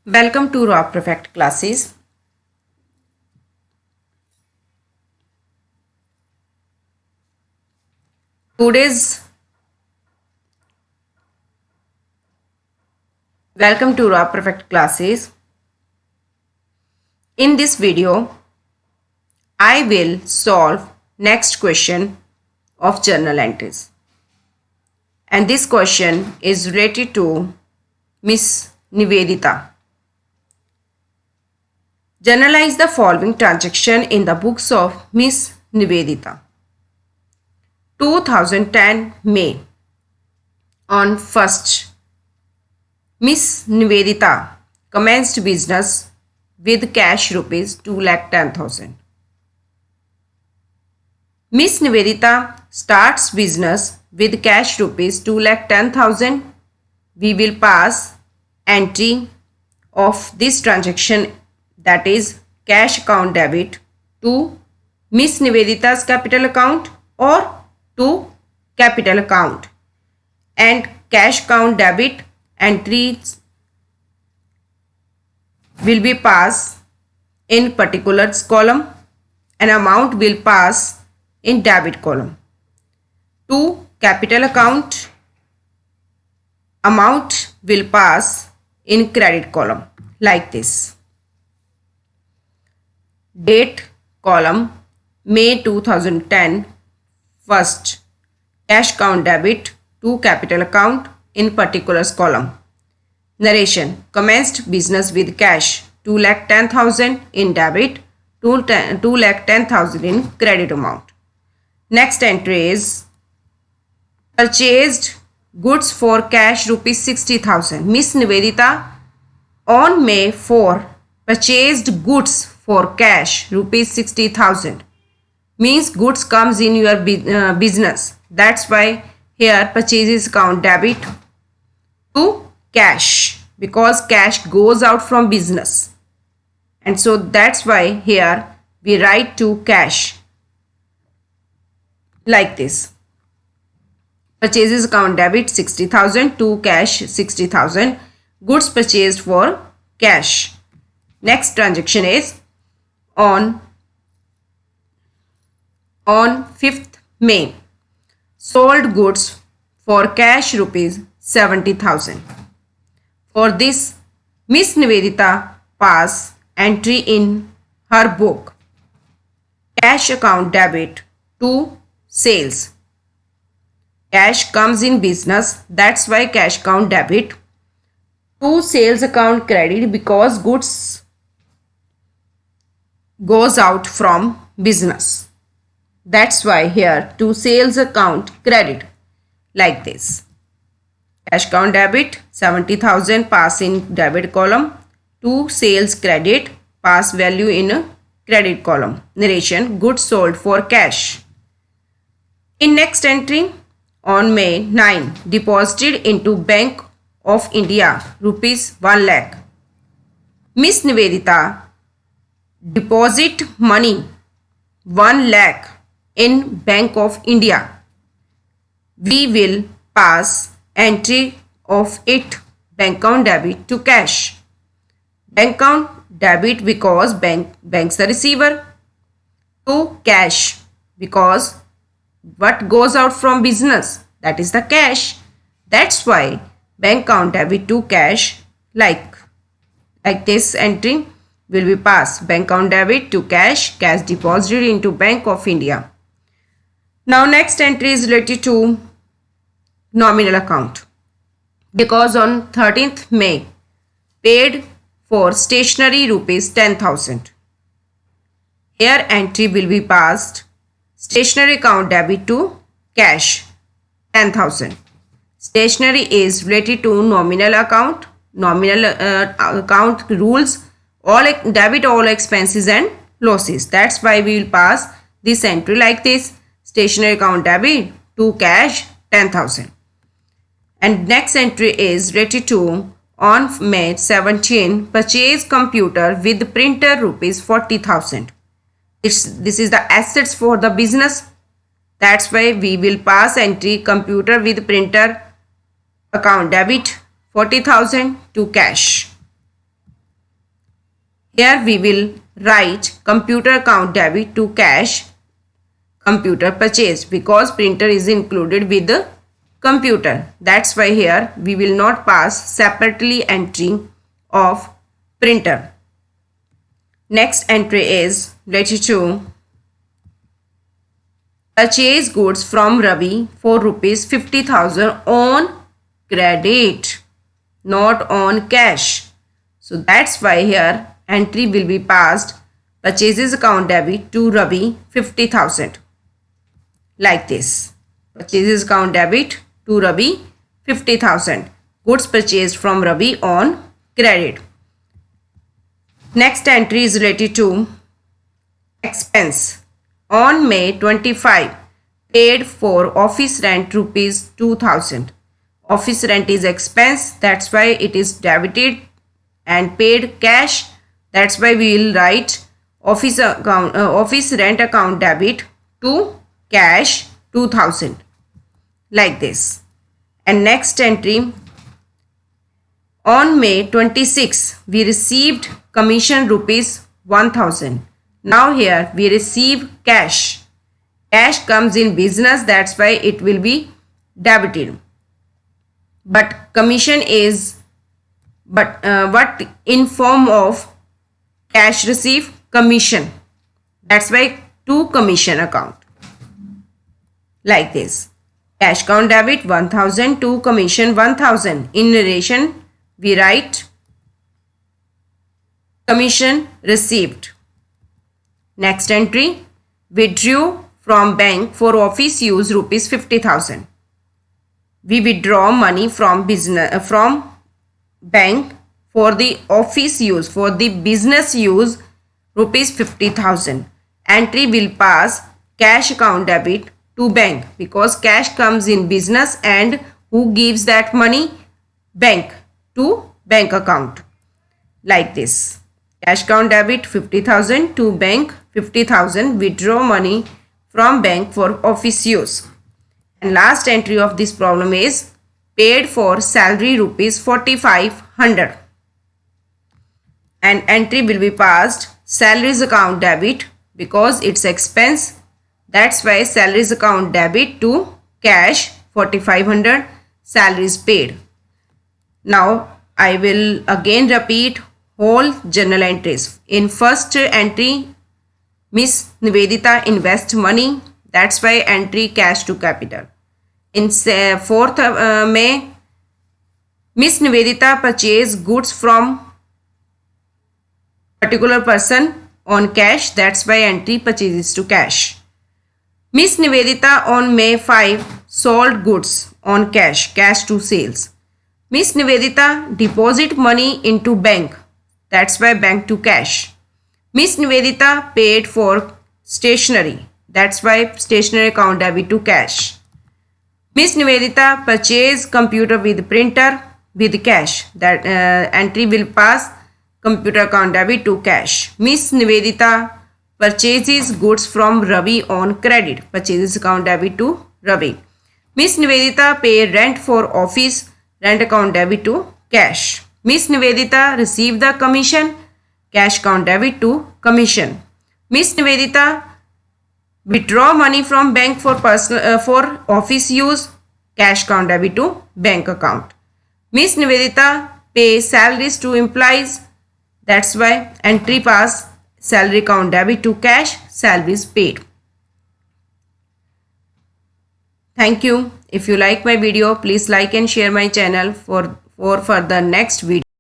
Welcome to Raw Perfect classes. Today's Welcome to Raw Perfect classes. In this video, I will solve next question of journal entries. And this question is related to Miss Nivedita. Journalize the following transaction in the books of Miss Nivedita. 2010 May. On 1st, Miss Nivedita commenced business with cash rupees 2,10,000. Miss Nivedita starts business with cash rupees 2,10,000. We will pass entry of this transaction, that is cash account debit, to Miss Nivedita's capital account or to capital account, and cash account debit entries will be passed in particulars column and amount will pass in debit column. To capital account, amount will pass in credit column like this. Date column May 2010, first, cash account debit to capital account in particulars column. Narration: commenced business with cash 2,10,000 in debit, 2,10,000 in credit amount. Next entry is purchased goods for cash rupees 60,000. Miss Nivedita on May 4 purchased goods for cash rupees 60,000. Means goods comes in your business. That's why here purchases account debit to cash, because cash goes out from business, and so that's why here we write to cash like this. Purchases account debit 60,000 to cash 60,000. Goods purchased for cash. Next transaction is on 5th May. Sold goods for cash rupees 70,000. For this, Miss Nivedita pass entry in her book. Cash account debit to sales. Cash comes in business, that's why cash account debit. To sales account credit, because goods goes out from business. That's why here to sales account credit like this. Cash account debit 70,000 pass in debit column. To sales credit pass value in credit column. Narration: goods sold for cash. In next entry, on May 9, deposited into Bank of India rupees 1 lakh. Miss Nivedita deposit money 1 lakh in Bank of India. We will pass entry of it bank account debit to cash. Bank account debit because bank's the receiver, to cash because what goes out from business, that is the cash. That's why bank account debit to cash like this entry will be passed. Bank account debit to cash, cash deposited into Bank of India. Now next entry is related to nominal account, because on 13th May paid for stationery rupees 10,000. Here entry will be passed stationery account debit to cash 10,000. Stationery is related to nominal account. Nominal account rules all debit all expenses and losses. That's why we will pass this entry like this: stationery account debit to cash 10,000. And next entry is related to on May 17 purchase computer with printer rupees 40,000. This is the assets for the business. That's why we will pass entry computer with printer account debit 40,000 to cash. Here we will write computer account debit to cash computer purchase because printer is included with the computer. That's why here we will not pass separately entry of printer. Next entry is related to purchase goods from Ravi for rupees 50,000 on credit, not on cash. So that's why here entry will be passed purchases account debit to Ravi 50,000. Like this. Purchases account debit to Ravi 50,000. Goods purchased from Ravi on credit. Next entry is related to expense. On May 25, paid for office rent rupees 2,000. Office rent is expense, that's why it is debited, and paid cash, that's why we will write office rent account debit to cash 2,000 like this. And next entry, on May 26 we received commission rupees 1,000. Now here we receive cash. Cash comes in business, that's why it will be debited. But commission is what in form of cash receive commission. That's why to commission account. Like this. Cash account debit 1,000 to commission 1,000. In relation we write commission received. Next entry, withdrew from bank for office use rupees 50,000. We withdraw money from bank for the office use, for the business use rupees 50,000. Entry will pass cash account debit to bank because cash comes in business and who gives that money? Bank to bank account. Like this. Cash account debit 50,000 to bank 50,000, withdraw money from bank for office use. And last entry of this problem is paid for salary rupees 4,500. And entry will be passed salaries account debit because it's expense. That's why salaries account debit to cash 4,500, salaries paid. Now I will again repeat whole journal entries. In first entry, Miss Nivedita invest money. That's why entry cash to capital. In 4th May, Miss Nivedita purchase goods from particular person on cash. That's why entry purchases to cash. Miss Nivedita on May 5 sold goods on cash, cash to sales. Miss Nivedita deposit money into bank. That's why bank to cash. Miss Nivedita paid for stationery. That's why stationery account debit to cash. Miss Nivedita purchased computer with printer with cash. That entry will pass computer account debit to cash. Miss Nivedita purchases goods from Ravi on credit. Purchases account debit to Ravi. Miss Nivedita paid rent for office. Rent account debit to cash. Miss Nivedita received the commission. Cash account debit to commission. Miss Nivedita withdraw money from bank for for office use. Cash account debit to bank account. Miss Nivedita pay salaries to employees. That's why entry pass salary account debit to cash, salaries paid. Thank you. If you like my video, please like and share my channel for further next video.